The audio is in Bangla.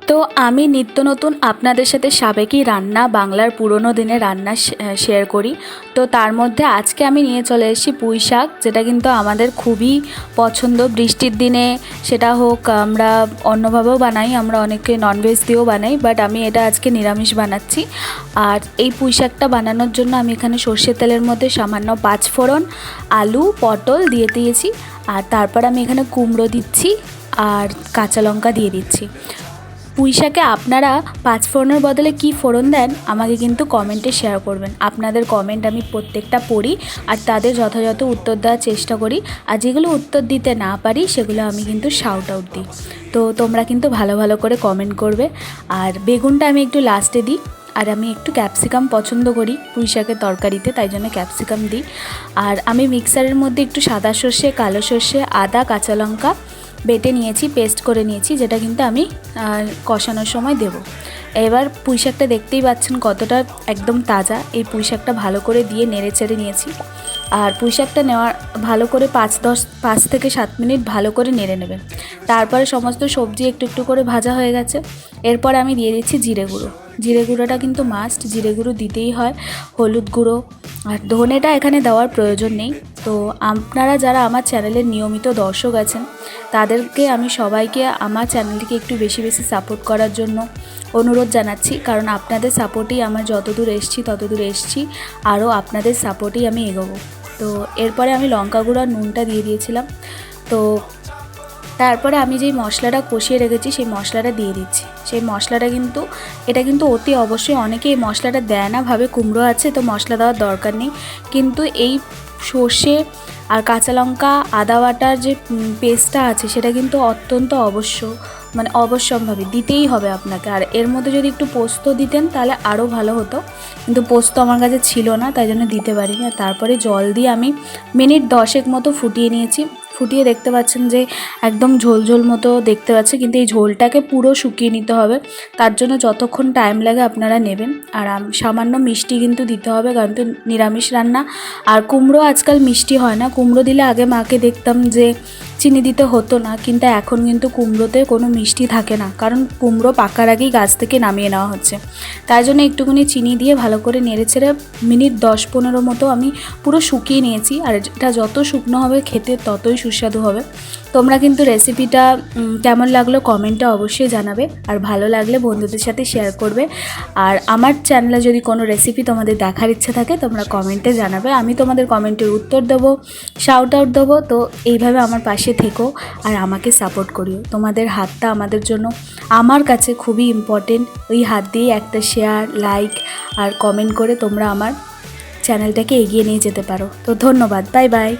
তো আমি নিত্য নতুন আপনাদের সাথে সাবেকি রান্না বাংলার পুরনো দিনের রান্না শেয়ার করি। তো তার মধ্যে আজকে আমি নিয়ে চলে এসেছি পুঁই শাক, যেটা কিন্তু আমাদের খুবই পছন্দ বৃষ্টির দিনে। সেটা হোক আমরা অন্যভাবেও বানাই, আমরা অনেকে ননভেজ দিয়েও বানাই, বাট আমি এটা আজকে নিরামিষ বানাচ্ছি। আর এই পুঁই শাকটা বানানোর জন্য আমি এখানে সর্ষের তেলের মধ্যে সামান্য 5 ফোড়ন, আলু, পটল দিয়ে দিয়েছি। আর তারপর আমি এখানে কুমড়ো দিচ্ছি আর কাঁচা লঙ্কা দিয়ে দিচ্ছি। পুঁই শাকে আপনারা 5 ফোড়নের বদলে কী ফোড়ন দেন আমাকে কিন্তু কমেন্টে শেয়ার করবেন। আপনাদের কমেন্ট আমি প্রত্যেকটা পড়ি আর তাদের যথাযথ উত্তর দেওয়ার চেষ্টা করি। আর যেগুলো উত্তর দিতে না পারি সেগুলো আমি কিন্তু শাউট আউট দিই। তো তোমরা কিন্তু ভালো ভালো করে কমেন্ট করবে। আর বেগুনটা আমি একটু লাস্টে দিই। আর আমি একটু ক্যাপসিকাম পছন্দ করি পুঁই শাকের তরকারিতে, তাই জন্য ক্যাপসিকাম দিই। আর আমি মিক্সারের মধ্যে একটু সাদা সর্ষে, কালো সর্ষে, আদা, কাঁচা লঙ্কা বেটে নিয়েছি, পেস্ট করে নিয়েছি, যেটা কিন্তু আমি কষানোর সময় দেব। এবার পুঁই শাকটা দেখতেই পাচ্ছেন কতটা একদম তাজা। এই পুঁই শাকটা ভালো করে দিয়ে নেড়ে চেড়ে নিয়েছি। আর পুঁই শাকটা নেওয়ার ভালো করে 5 থেকে 7 মিনিট ভালো করে নেড়ে নেবেন। তারপরে সমস্ত সবজি একটু একটু করে ভাজা হয়ে গেছে। এরপর আমি দিয়ে দিচ্ছি জিরে গুঁড়ো। জিরে গুঁড়োটা কিন্তু মাস্ট, জিরে গুঁড়ো দিতেই হয়। হলুদ গুঁড়ো, আর ধনেটা এখানে দেওয়ার প্রয়োজন নেই। তো আপনারা যারা আমার চ্যানেলের নিয়মিত দর্শক আছেন তাদেরকে আমি সবাইকে আমার চ্যানেলটিকে একটু বেশি বেশি সাপোর্ট করার জন্য অনুরোধ জানাচ্ছি, কারণ আপনাদের সাপোর্টেই আমার যতদূর এসেছি, আরও আপনাদের সাপোর্টেই আমি এগোবো। তো এরপরে আমি লঙ্কা গুঁড়ো আর নুনটা দিয়ে দিয়েছিলাম। তো তারপরে আমি যেই মশলাটা কষিয়ে রেখেছি সেই মশলাটা দিয়ে দিচ্ছি। সেই মশলাটা কিন্তু এটা কিন্তু অতি অবশ্যই, অনেকে এই মশলাটা দেয় না, ভাবে কুমড়ো আছে তো মশলা দেওয়ার দরকার নেই, কিন্তু এই সর্ষে আর কাঁচা লঙ্কা আদা বাটার যে পেস্টটা আছে সেটা কিন্তু অত্যন্ত অবশ্যম্ভাবী দিতেই হবে আপনাকে। আর এর মধ্যে যদি একটু পোস্ত দিতেন তাহলে আরও ভালো হতো, কিন্তু পোস্ত আমার কাছে ছিল না, তাই জন্য দিতে পারিনি। আর তারপরে জল দিয়ে আমি মিনিট 10 মতো ফুটিয়ে নিয়েছি। ফুটিয়ে দেখতে পাচ্ছেন যে একদম ঝোল ঝোল মতো দেখতে পাচ্ছে, কিন্তু এই ঝোলটাকে পুরো শুকিয়ে নিতে হবে। তার জন্য যতক্ষণ টাইম লাগে আপনারা নেবেন। আর সামান্য মিষ্টি কিন্তু দিতে হবে, কারণ তো নিরামিষ রান্না। আর কুমড়ো আজকাল মিষ্টি হয় না। কুমড়ো দিলে আগে মাকে দেখতাম যে চিনি দিতে হতো না, কিন্তু এখন কিন্তু কুমড়োতে কোনো মিষ্টি থাকে না, কারণ কুমড়ো পাকার আগেই গাছ থেকে নামিয়ে নেওয়া হচ্ছে। তাই জন্য একটুখানি চিনি দিয়ে ভালো করে নেড়ে ছেড়ে মিনিট 10-15 মতো আমি পুরো শুকিয়ে নিয়েছি। আর এটা যত শুকনো হবে খেতে ততই সুস্বাদু হবে। তোমরা কিন্তু রেসিপিটা কেমন লাগলো কমেন্টে অবশ্যই জানাবে, আর ভালো লাগলে বন্ধুদের সাথে শেয়ার করবে। আর আমার চ্যানেলে যদি কোনো রেসিপি তোমাদের দেখার ইচ্ছা থাকে তোমরা কমেন্টে জানাবে, আমি তোমাদের কমেন্টের উত্তর দেবো, শাউট আউট দেবো। তো এইভাবে আমার পাশে থেকো আর আমাকে সাপোর্ট করিও। তোমাদের হাতটা আমাদের জন্য, আমার কাছে খুবই ইম্পর্টেন্ট। ওই হাত দিয়ে একটা শেয়ার, লাইক আর কমেন্ট করে তোমরা আমার চ্যানেলটাকে এগিয়ে নিয়ে যেতে পারো। তো ধন্যবাদ, বাই বাই।